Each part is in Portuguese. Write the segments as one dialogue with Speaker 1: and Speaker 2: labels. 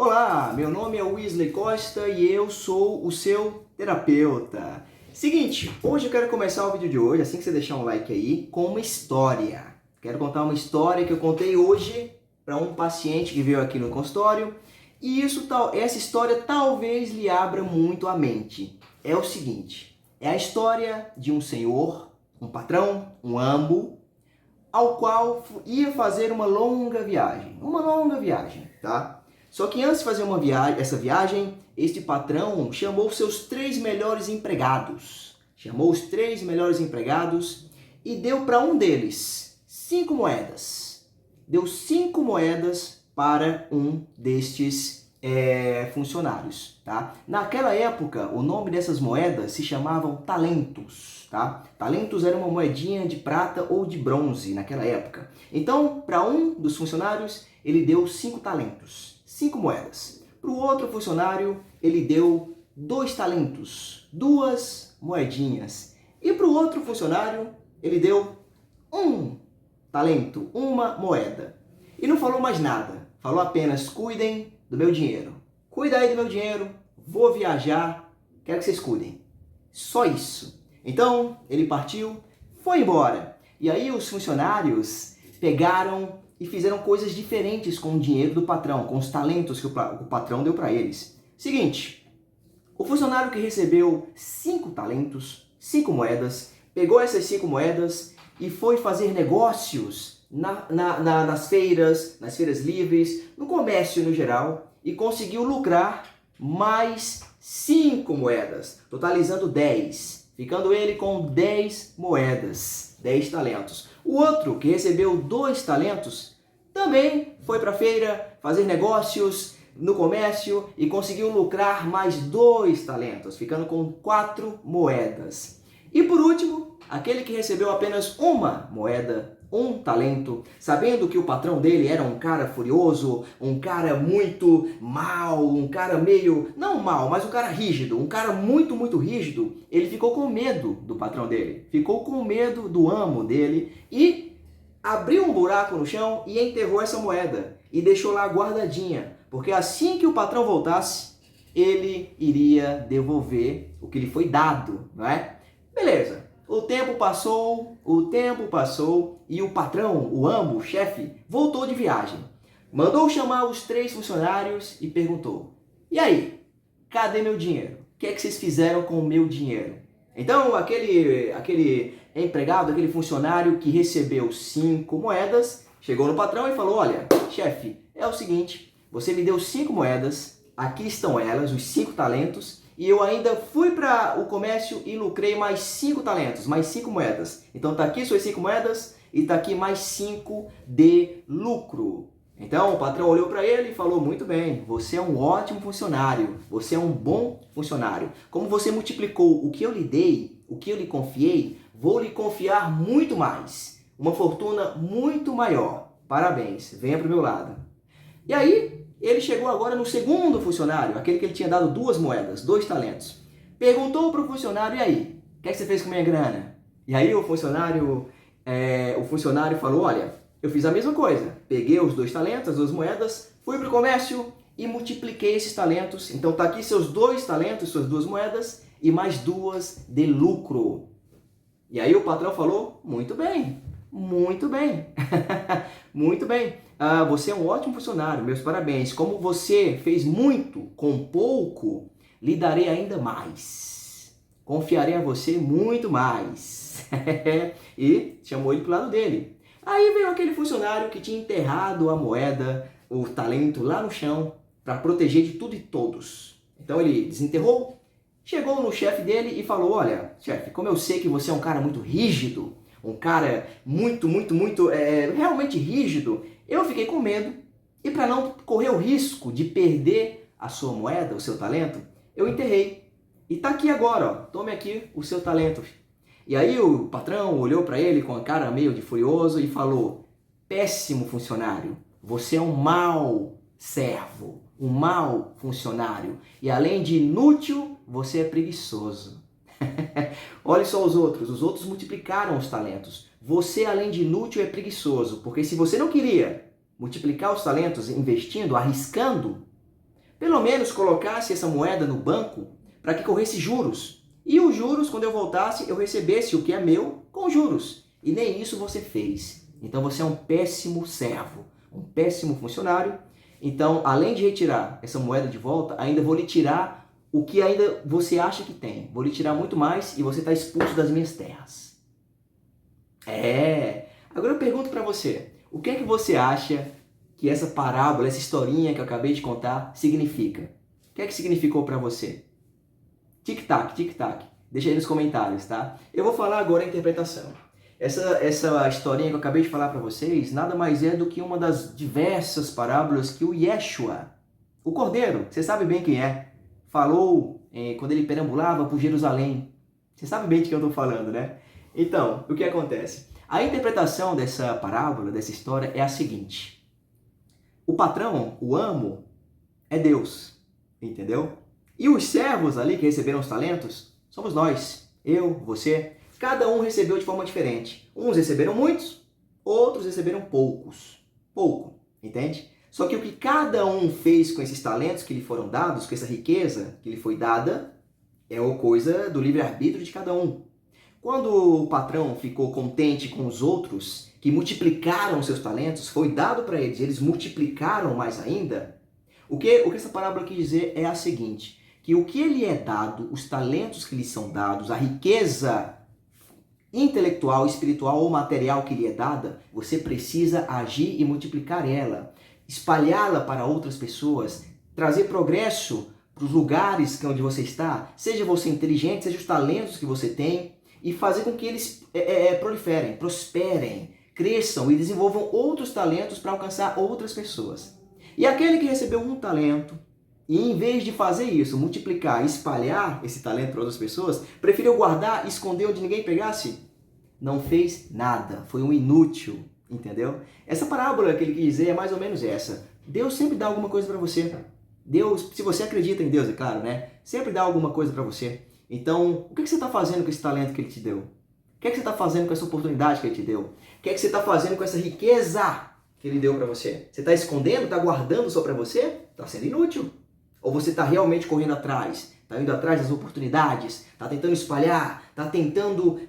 Speaker 1: Olá, meu nome é Wesley Costa e eu sou o seu terapeuta. Seguinte, hoje eu quero começar o vídeo de hoje, assim que você deixar um like aí, com uma história. Quero contar uma história que eu contei hoje para um paciente que veio aqui no consultório e essa história talvez lhe abra muito a mente. É o seguinte, é a história de um senhor, um patrão, um ambo, ao qual ia fazer uma longa viagem, tá? Só que antes de fazer essa viagem, este patrão chamou seus 3 melhores empregados. Chamou os 3 melhores empregados e deu para um deles 5 moedas. Deu 5 moedas para um destes funcionários, tá? Naquela época, o nome dessas moedas se chamavam talentos, tá? Talentos era uma moedinha de prata ou de bronze naquela época. Então, para um dos funcionários, ele deu 5 talentos. 5 moedas. Para o outro funcionário, ele deu 2 talentos, 2 moedinhas. E para o outro funcionário, ele deu 1 talento, 1 moeda. E não falou mais nada. Falou apenas, cuidem do meu dinheiro. Cuida aí do meu dinheiro, vou viajar, quero que vocês cuidem. Só isso. Então, ele partiu, foi embora. E aí os funcionários pegaram e fizeram coisas diferentes com o dinheiro do patrão, com os talentos que o patrão deu para eles. Seguinte, o funcionário que recebeu 5 talentos, 5 moedas, pegou essas 5 moedas e foi fazer negócios nas feiras livres, no comércio no geral, e conseguiu lucrar mais 5 moedas, totalizando 10, ficando ele com 10 moedas, 10 talentos. O outro, que recebeu 2 talentos, também foi para a feira fazer negócios no comércio e conseguiu lucrar mais 2 talentos, ficando com 4 moedas. E por último, aquele que recebeu apenas 1 moeda, 1 talento, sabendo que o patrão dele era um cara furioso, um cara muito mal, um cara meio, não mal, mas um cara rígido, um cara muito rígido, ele ficou com medo do patrão dele, ficou com medo do amo dele e abriu um buraco no chão e enterrou essa moeda e deixou lá guardadinha, porque assim que o patrão voltasse, ele iria devolver o que lhe foi dado, não é? Beleza, o tempo passou e o patrão, o ambo, o chefe, voltou de viagem. Mandou chamar os 3 funcionários e perguntou, e aí, cadê meu dinheiro? O que é que vocês fizeram com o meu dinheiro? Então, aquele empregado, aquele funcionário que recebeu 5 moedas, chegou no patrão e falou, olha, chefe, é o seguinte, você me deu 5 moedas, aqui estão elas, os 5 talentos, e eu ainda fui para o comércio e lucrei mais 5 talentos, mais 5 moedas. Então tá aqui suas 5 moedas e tá aqui mais 5 de lucro. Então o patrão olhou para ele e falou, muito bem, você é um ótimo funcionário, você é um bom funcionário. Como você multiplicou o que eu lhe dei, o que eu lhe confiei, vou lhe confiar muito mais, uma fortuna muito maior. Parabéns, venha para o meu lado. E aí ele chegou agora no segundo funcionário, aquele que ele tinha dado 2 moedas, 2 talentos. Perguntou para o funcionário, e aí, o que é que você fez com a minha grana? E aí o funcionário falou, olha, eu fiz a mesma coisa. Peguei os 2 talentos, as 2 moedas, fui para o comércio e multipliquei esses talentos. Então tá aqui seus 2 talentos, suas 2 moedas e mais 2 de lucro. E aí o patrão falou, muito bem, muito bem, muito bem. Você é um ótimo funcionário, meus parabéns. Como você fez muito com pouco, lhe darei ainda mais. Confiarei a você muito mais. E chamou ele para o lado dele. Aí veio aquele funcionário que tinha enterrado a moeda, o talento lá no chão, para proteger de tudo e todos. Então ele desenterrou, chegou no chefe dele e falou, olha, chefe, como eu sei que você é um cara muito rígido, um cara realmente rígido, eu fiquei com medo e para não correr o risco de perder a sua moeda, o seu talento, eu enterrei. E tá aqui agora, ó, tome aqui o seu talento. E aí o patrão olhou para ele com a cara meio de furioso e falou, péssimo funcionário, você é um mau servo, um mau funcionário e além de inútil, você é preguiçoso. Olha só os outros multiplicaram os talentos. Você, além de inútil, é preguiçoso, porque se você não queria multiplicar os talentos investindo, arriscando, pelo menos colocasse essa moeda no banco para que corresse juros. E os juros, quando eu voltasse, eu recebesse o que é meu com juros. E nem isso você fez. Então você é um péssimo servo, um péssimo funcionário. Então, além de retirar essa moeda de volta, ainda vou lhe tirar o que ainda você acha que tem. Vou lhe tirar muito mais e você está expulso das minhas terras. Agora eu pergunto para você, o que é que você acha que essa parábola, essa historinha que eu acabei de contar, significa? O que é que significou para você? Tic-tac, tic-tac. Deixa aí nos comentários, tá? Eu vou falar agora a interpretação. Essa historinha que eu acabei de falar para vocês, nada mais é do que uma das diversas parábolas que o Yeshua, o Cordeiro, você sabe bem quem é, falou quando ele perambulava por Jerusalém. Você sabe bem de quem eu estou falando, né? Então, o que acontece? A interpretação dessa parábola, dessa história, é a seguinte. O patrão, o amo, é Deus, entendeu? E os servos ali que receberam os talentos, somos nós, eu, você. Cada um recebeu de forma diferente. Uns receberam muitos, outros receberam poucos. Pouco, entende? Só que o que cada um fez com esses talentos que lhe foram dados, com essa riqueza que lhe foi dada, é uma coisa do livre-arbítrio de cada um. Quando o patrão ficou contente com os outros, que multiplicaram seus talentos, foi dado para eles, eles multiplicaram mais ainda. O que essa parábola quer dizer é a seguinte, que o que lhe é dado, os talentos que lhe são dados, a riqueza intelectual, espiritual ou material que lhe é dada, você precisa agir e multiplicar ela, espalhá-la para outras pessoas, trazer progresso para os lugares onde você está, seja você inteligente, seja os talentos que você tem, e fazer com que eles proliferem, prosperem, cresçam e desenvolvam outros talentos para alcançar outras pessoas. E aquele que recebeu um talento, e em vez de fazer isso, multiplicar, espalhar esse talento para outras pessoas, preferiu guardar, esconder onde ninguém pegasse, não fez nada, foi um inútil, entendeu? Essa parábola que ele quis dizer é mais ou menos essa. Deus sempre dá alguma coisa para você. Deus, se você acredita em Deus, é claro, né? Sempre dá alguma coisa para você. Então, o que você está fazendo com esse talento que ele te deu? O que você está fazendo com essa oportunidade que ele te deu? O que você está fazendo com essa riqueza que ele deu para você? Você está escondendo? Está guardando só para você? Está sendo inútil. Ou você está realmente correndo atrás? Está indo atrás das oportunidades? Está tentando espalhar? Está tentando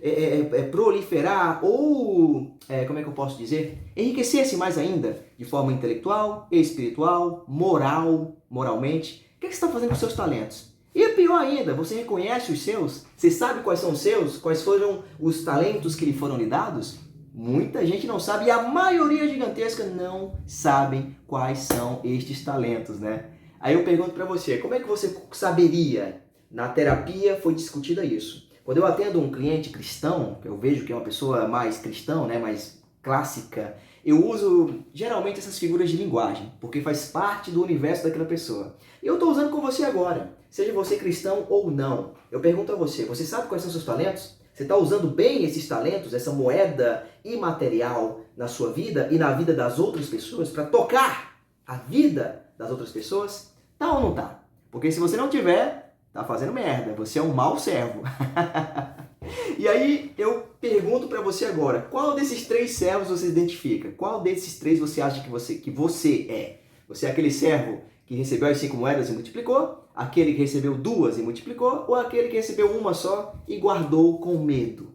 Speaker 1: proliferar? Ou, como é que eu posso dizer? Enriquecer-se mais ainda? De forma intelectual, espiritual, moralmente? O que você está fazendo com os seus talentos? E pior ainda, você reconhece os seus? Você sabe quais são os seus? Quais foram os talentos que lhe foram lhe dados? Muita gente não sabe e a maioria gigantesca não sabem quais são estes talentos, né? Aí eu pergunto para você, como é que você saberia? Na terapia foi discutida isso. Quando eu atendo um cliente cristão, que eu vejo que é uma pessoa mais cristã, né, mais clássica, eu uso geralmente essas figuras de linguagem, porque faz parte do universo daquela pessoa. E eu estou usando com você agora, seja você cristão ou não. Eu pergunto a você, você sabe quais são seus talentos? Você está usando bem esses talentos, essa moeda imaterial na sua vida e na vida das outras pessoas para tocar a vida das outras pessoas? Tá ou não tá? Porque se você não tiver, tá fazendo merda. Você é um mau servo. E aí eu pergunto para você agora, qual desses três servos você identifica? Qual desses três você acha que você é? Você é aquele servo que recebeu as 5 moedas e multiplicou? Aquele que recebeu 2 e multiplicou? Ou aquele que recebeu uma só e guardou com medo?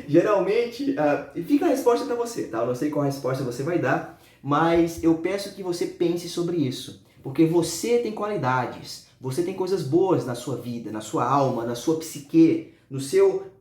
Speaker 1: Geralmente, fica a resposta para você, tá? Eu não sei qual resposta você vai dar, mas eu peço que você pense sobre isso. Porque você tem qualidades, você tem coisas boas na sua vida, na sua alma, na sua psique, no seu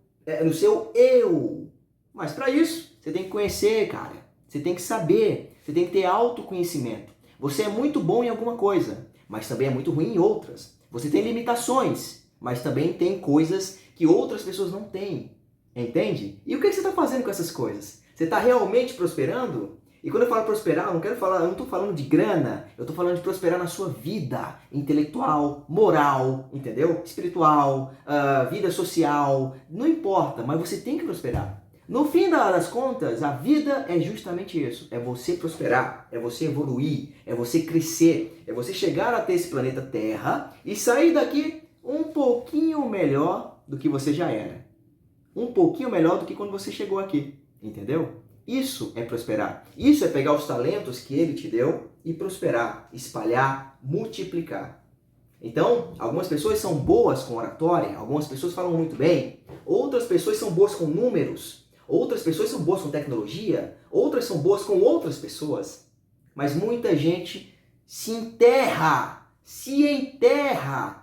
Speaker 1: eu. Mas para isso, você tem que conhecer, cara. Você tem que saber, você tem que ter autoconhecimento. Você é muito bom em alguma coisa, mas também é muito ruim em outras. Você tem limitações, mas também tem coisas que outras pessoas não têm. Entende? E o que você está fazendo com essas coisas? Você está realmente prosperando? E quando eu falo prosperar, eu não estou falando de grana, eu estou falando de prosperar na sua vida intelectual, moral, entendeu? Espiritual, vida social, não importa, mas você tem que prosperar. No fim das contas, a vida é justamente isso, é você prosperar, é você evoluir, é você crescer, é você chegar até esse planeta Terra e sair daqui um pouquinho melhor do que você já era. Um pouquinho melhor do que quando você chegou aqui, entendeu? Isso é prosperar. Isso é pegar os talentos que ele te deu e prosperar, espalhar, multiplicar. Então, algumas pessoas são boas com oratória, algumas pessoas falam muito bem, outras pessoas são boas com números, outras pessoas são boas com tecnologia, outras são boas com outras pessoas. Mas muita gente se enterra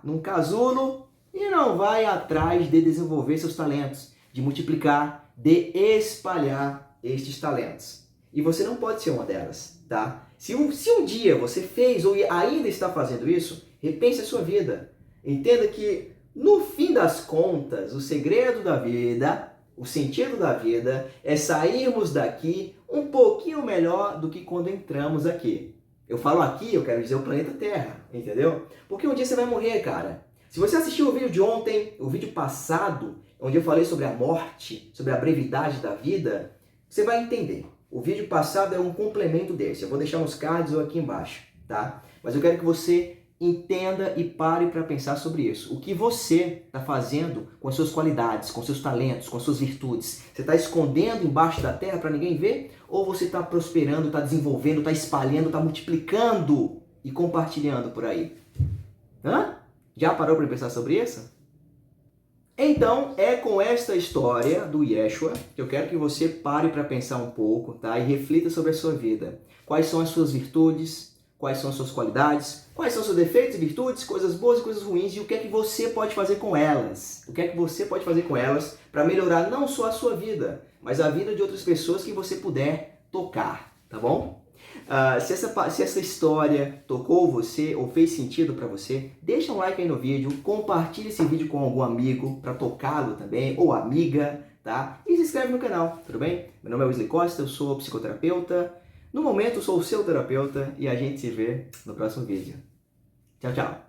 Speaker 1: num casulo e não vai atrás de desenvolver seus talentos, de multiplicar, de espalhar estes talentos. E você não pode ser uma delas, tá? Se um dia você fez ou ainda está fazendo isso, repense a sua vida. Entenda que, no fim das contas, o segredo da vida, o sentido da vida, é sairmos daqui um pouquinho melhor do que quando entramos aqui. Eu falo aqui, eu quero dizer o planeta Terra, entendeu? Porque um dia você vai morrer, cara. Se você assistiu o vídeo de ontem, o vídeo passado, onde eu falei sobre a morte, sobre a brevidade da vida, você vai entender. O vídeo passado é um complemento desse. Eu vou deixar nos cards ou aqui embaixo, tá? Mas eu quero que você entenda e pare para pensar sobre isso. O que você está fazendo com as suas qualidades, com seus talentos, com as suas virtudes? Você está escondendo embaixo da terra para ninguém ver? Ou você está prosperando, está desenvolvendo, está espalhando, está multiplicando e compartilhando por aí? Hã? Já parou para pensar sobre isso? Então, é com esta história do Yeshua que eu quero que você pare para pensar um pouco, tá? E reflita sobre a sua vida. Quais são as suas virtudes? Quais são as suas qualidades? Quais são os seus defeitos e virtudes? Coisas boas e coisas ruins? E o que é que você pode fazer com elas? O que é que você pode fazer com elas para melhorar não só a sua vida, mas a vida de outras pessoas que você puder tocar, tá bom? Se essa história tocou você ou fez sentido para você, deixa um like aí no vídeo, compartilhe esse vídeo com algum amigo para tocá-lo também, ou amiga, tá? E se inscreve no canal, tudo bem? Meu nome é Wesley Costa, eu sou psicoterapeuta. No momento, sou o seu terapeuta e a gente se vê no próximo vídeo. Tchau, tchau!